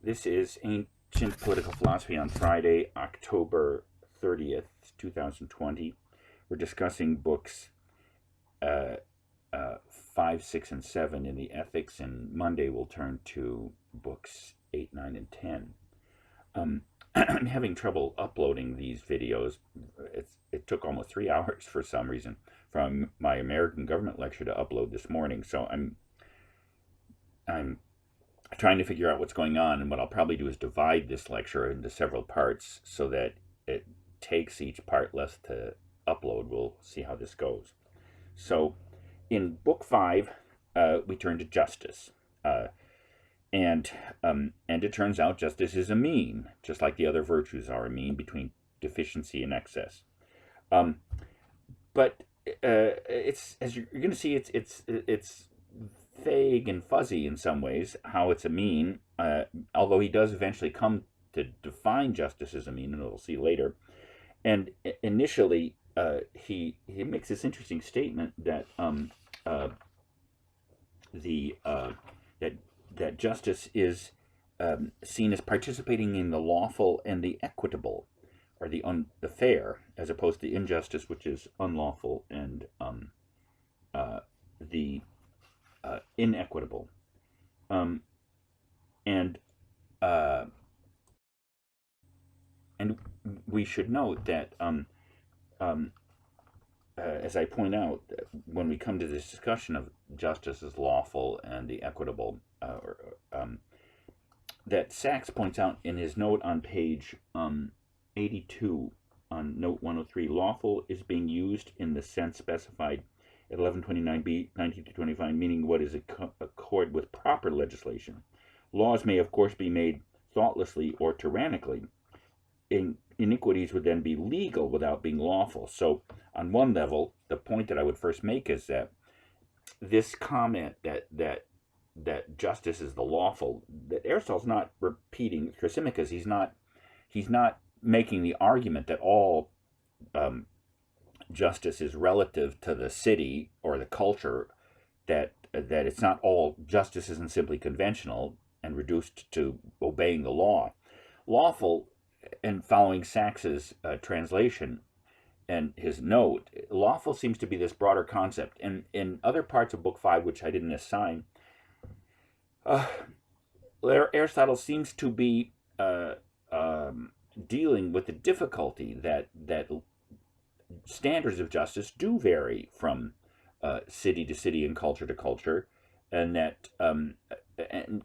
This is Ancient Political Philosophy on Friday, October 30th, 2020. We're discussing books 5, 6, and 7 in the Ethics, and Monday we'll turn to books 8, 9, and 10. I'm having trouble uploading these videos. It took almost 3 hours for some reason from my American government lecture to upload this morning, so I'm trying to figure out what's going on, and what I'll probably do is divide this lecture into several parts so that it takes each part less to upload. We'll see how this goes. So in book 5, we turn to justice, and it turns out justice is a mean, just like the other virtues are a mean between deficiency and excess. But it's, as you're going to see, it's vague and fuzzy in some ways how it's a mean, although he does eventually come to define justice as a mean, and we'll see later. And initially, he makes this interesting statement that that justice is seen as participating in the lawful and the equitable, or the fair, as opposed to injustice, which is unlawful and the inequitable. And we should note that, as I point out, when we come to this discussion of justice as lawful and the equitable, that Sachs points out in his note on page 82, on note 103, lawful is being used in the sense specified at 1129b, 1925, meaning what is accord with proper legislation. Laws may, of course, be made thoughtlessly or tyrannically. Iniquities would then be legal without being lawful. So, on one level, the point that I would first make is that this comment that justice is the lawful, that Aristotle's not repeating Thrasymachus. He's not making the argument that all justice is relative to the city or the culture, that it's not all justice isn't simply conventional and reduced to obeying the law. Lawful, and following Sachs's translation and his note, lawful seems to be this broader concept. And in other parts of book 5, which I didn't assign, Aristotle seems to be dealing with the difficulty that standards of justice do vary from city to city and culture to culture, and that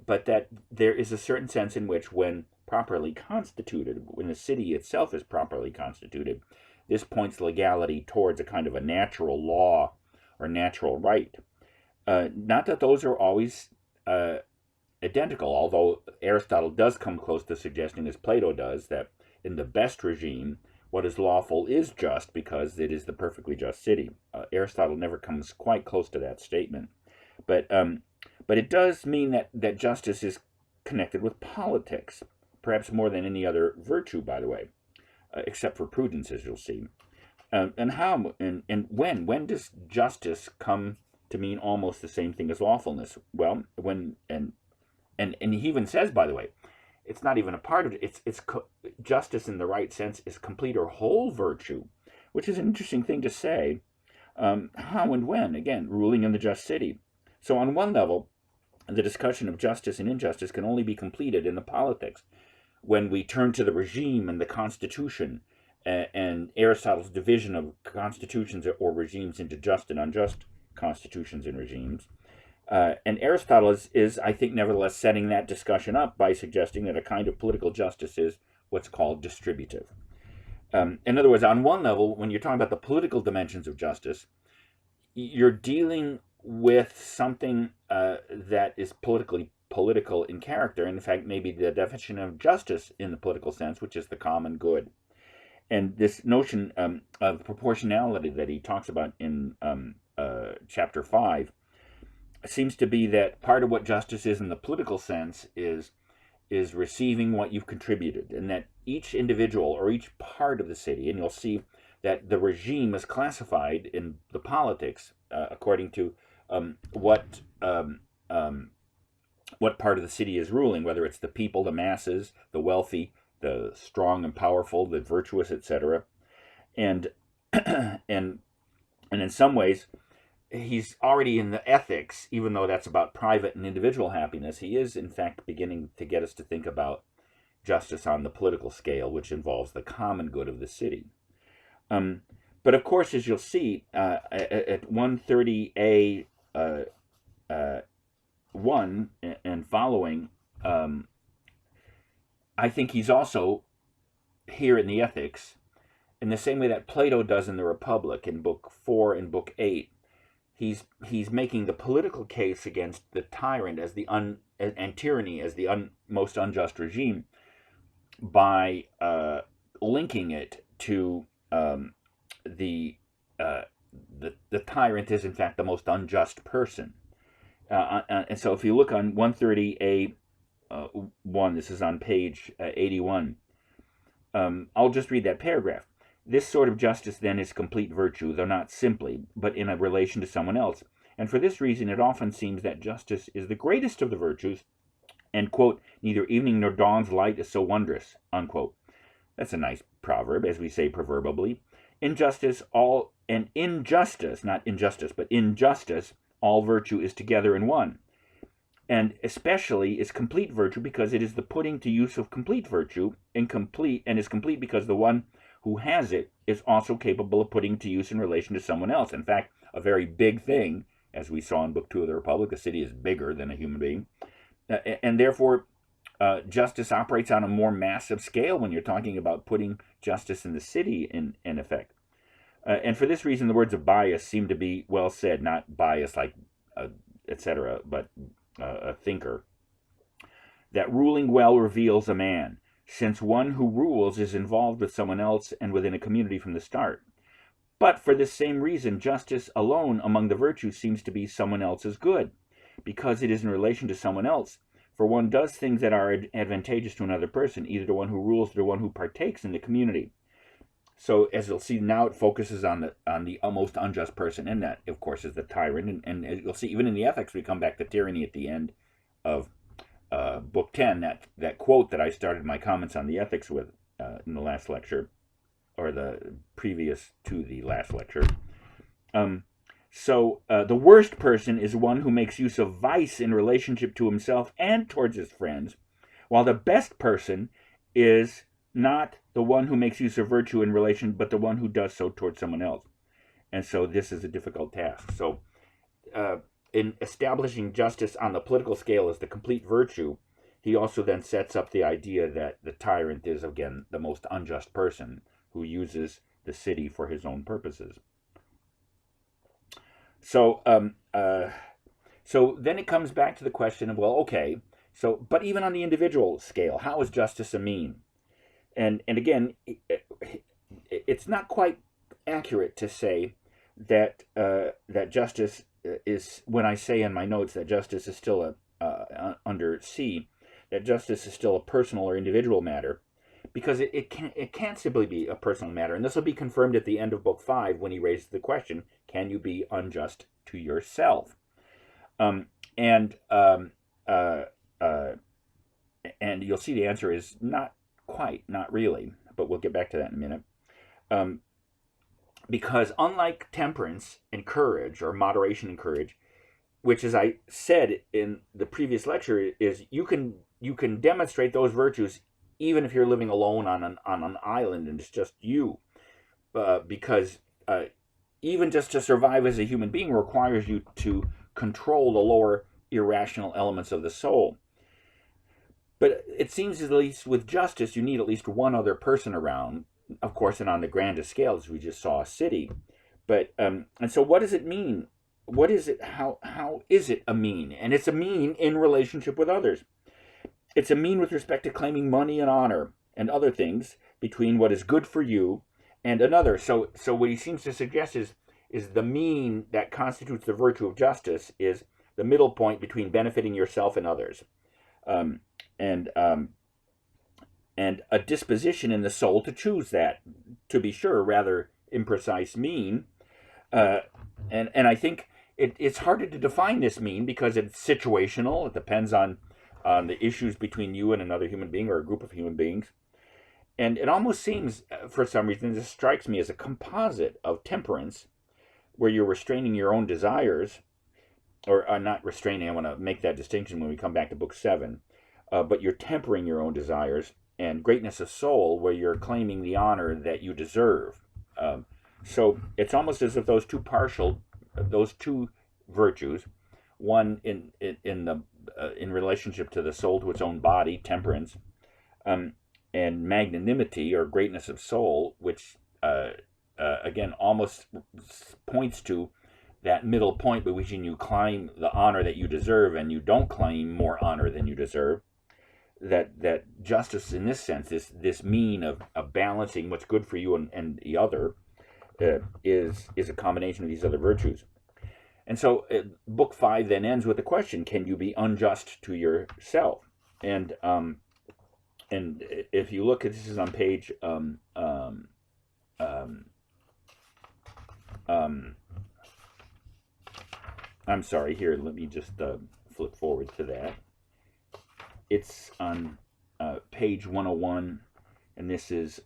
but that there is a certain sense in which, when properly constituted, when the city itself is properly constituted, this points legality towards a kind of a natural law or natural right. Not that those are always identical, although Aristotle does come close to suggesting, as Plato does, that in the best regime, what is lawful is just because it is the perfectly just city. Aristotle never comes quite close to that statement. But it does mean that justice is connected with politics, perhaps more than any other virtue, by the way, except for prudence, as you'll see. And how and when does justice come to mean almost the same thing as lawfulness? Well, when and he even says, by the way, it's not even a part of it. It's justice in the right sense is complete or whole virtue, which is an interesting thing to say. How and when? Again, ruling in the just city. So on one level, the discussion of justice and injustice can only be completed in the politics, when we turn to the regime and the constitution, and Aristotle's division of constitutions or regimes into just and unjust constitutions and regimes. And Aristotle is, I think, nevertheless setting that discussion up by suggesting that a kind of political justice is what's called distributive. In other words, on one level, when you're talking about the political dimensions of justice, you're dealing with something that is political in character, and in fact maybe the definition of justice in the political sense, which is the common good. And this notion of proportionality that he talks about in chapter 5 seems to be that part of what justice is in the political sense is receiving what you've contributed, and that each individual or each part of the city, and you'll see that the regime is classified in the politics according to what what part of the city is ruling, whether it's the people, the masses, the wealthy, the strong and powerful, the virtuous, etc. And and in some ways, he's already in the ethics, even though that's about private and individual happiness. He is, in fact, beginning to get us to think about justice on the political scale, which involves the common good of the city. But of course, as you'll see, at 130A 1 and following, I think he's also here in the ethics, in the same way that Plato does in the Republic in Book 4 and Book 8. He's making the political case against the tyrant as and tyranny as the most unjust regime by linking it to the tyrant is in fact the most unjust person. And so if you look on 130A 1, this is on page 81, I'll just read that paragraph. This sort of justice, then, is complete virtue, though not simply, but in a relation to someone else. And for this reason, it often seems that justice is the greatest of the virtues, and, quote, neither evening nor dawn's light is so wondrous, unquote. That's a nice proverb, as we say proverbially. Injustice, not injustice, but injustice, all virtue is together in one. And especially is complete virtue because it is the putting to use of complete virtue, and is complete because the one who has it is also capable of putting to use in relation to someone else. In fact, a very big thing, as we saw in Book 2 of the Republic, the city is bigger than a human being. And therefore, justice operates on a more massive scale when you're talking about putting justice in the city in effect. And for this reason, the words of Bias seem to be well said, not bias like etc., but a thinker. That ruling well reveals a man, since one who rules is involved with someone else and within a community from the start. But for this same reason, justice alone among the virtues seems to be someone else's good, because it is in relation to someone else. For one does things that are advantageous to another person, either to one who rules or to one who partakes in the community. So, as you'll see now, it focuses on the most unjust person, and that, of course, is the tyrant. And you'll see, even in the ethics, we come back to tyranny at the end of Book 10, that quote that I started my comments on the ethics with in the last lecture, or the previous to the last lecture. So the worst person is one who makes use of vice in relationship to himself and towards his friends, while the best person is not the one who makes use of virtue in relation, but the one who does so towards someone else. And so this is a difficult task. So in establishing justice on the political scale as the complete virtue, he also then sets up the idea that the tyrant is, again, the most unjust person who uses the city for his own purposes. So so then it comes back to the question of, well, okay, so, but even on the individual scale, how is justice a mean? And again, it's not quite accurate to say that that justice is, when I say in my notes that justice is still under C, that justice is still a personal or individual matter, because it can't simply be a personal matter. And this will be confirmed at the end of Book 5 when he raises the question, can you be unjust to yourself? And you'll see the answer is not quite, not really, but we'll get back to that in a minute. Because unlike temperance and courage, or moderation and courage, which, as I said in the previous lecture, is you can demonstrate those virtues even if you're living alone on an island and it's just you, because even just to survive as a human being requires you to control the lower irrational elements of the soul. But it seems, at least with justice, you need at least one other person around, of course, and on the grandest scale, as we just saw, a city. But and so what does it mean? What is it? How is it a mean? And it's a mean in relationship with others. It's a mean with respect to claiming money and honor and other things between what is good for you and another. So what he seems to suggest is the mean that constitutes the virtue of justice is the middle point between benefiting yourself and others. And a disposition in the soul to choose that, to be sure, rather imprecise mean. And I think it's harder to define this mean because it's situational. It depends on on the issues between you and another human being or a group of human beings. And it almost seems, for some reason, this strikes me as a composite of temperance, where you're restraining your own desires, or not restraining, I want to make that distinction when we come back to Book 7, but you're tempering your own desires, and greatness of soul, where you're claiming the honor that you deserve. So it's almost as if those two virtues, one in relationship to the soul to its own body, temperance, and magnanimity or greatness of soul, which again almost points to that middle point between you claim the honor that you deserve and you don't claim more honor than you deserve. That justice, in this sense, this mean of balancing what's good for you and the other, is a combination of these other virtues. And so Book 5 then ends with the question: can you be unjust to yourself? And if you look at this, is on page I'm sorry, here, let me just flip forward to that. It's on page 101, and this is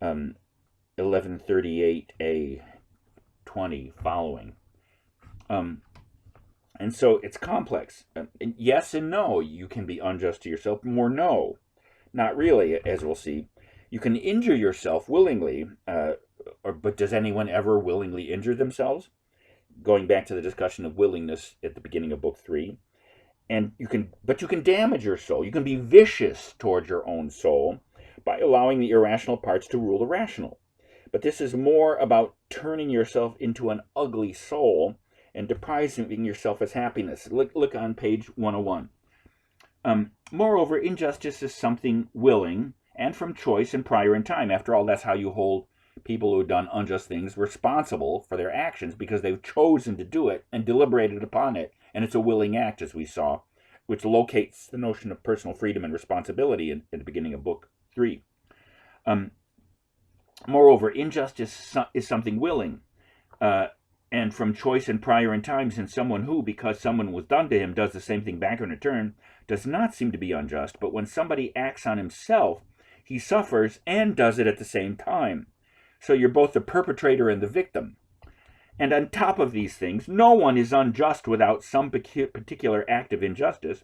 1138A 20 following. And so it's complex. Yes and no. You can be unjust to yourself. More no. Not really, as we'll see. You can injure yourself willingly, but does anyone ever willingly injure themselves? Going back to the discussion of willingness at the beginning of Book 3. And you can damage your soul. You can be vicious towards your own soul by allowing the irrational parts to rule the rational. But this is more about turning yourself into an ugly soul and depriving yourself of happiness. Look on page 101. Moreover, injustice is something willing and from choice and prior in time. After all, that's how you hold people who have done unjust things responsible for their actions, because they've chosen to do it and deliberated upon it. And it's a willing act, as we saw, which locates the notion of personal freedom and responsibility in the beginning of Book 3. Moreover, injustice is something willing and from choice and prior in times, and someone who, because someone was done to him, does the same thing back in return, does not seem to be unjust. But when somebody acts on himself, he suffers and does it at the same time. So you're both the perpetrator and the victim. And on top of these things, no one is unjust without some particular act of injustice,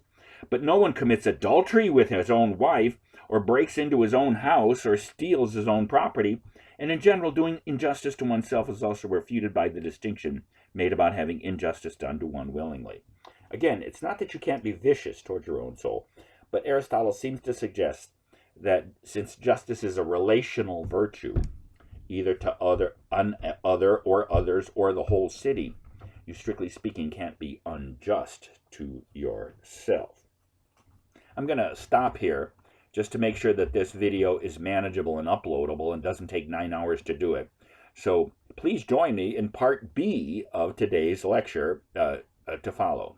but no one commits adultery with his own wife, or breaks into his own house, or steals his own property. And in general, doing injustice to oneself is also refuted by the distinction made about having injustice done to one willingly. Again, it's not that you can't be vicious towards your own soul, but Aristotle seems to suggest that since justice is a relational virtue, either to other or others or the whole city, you strictly speaking can't be unjust to yourself. I'm going to stop here just to make sure that this video is manageable and uploadable and doesn't take 9 hours to do it. So please join me in part B of today's lecture to follow.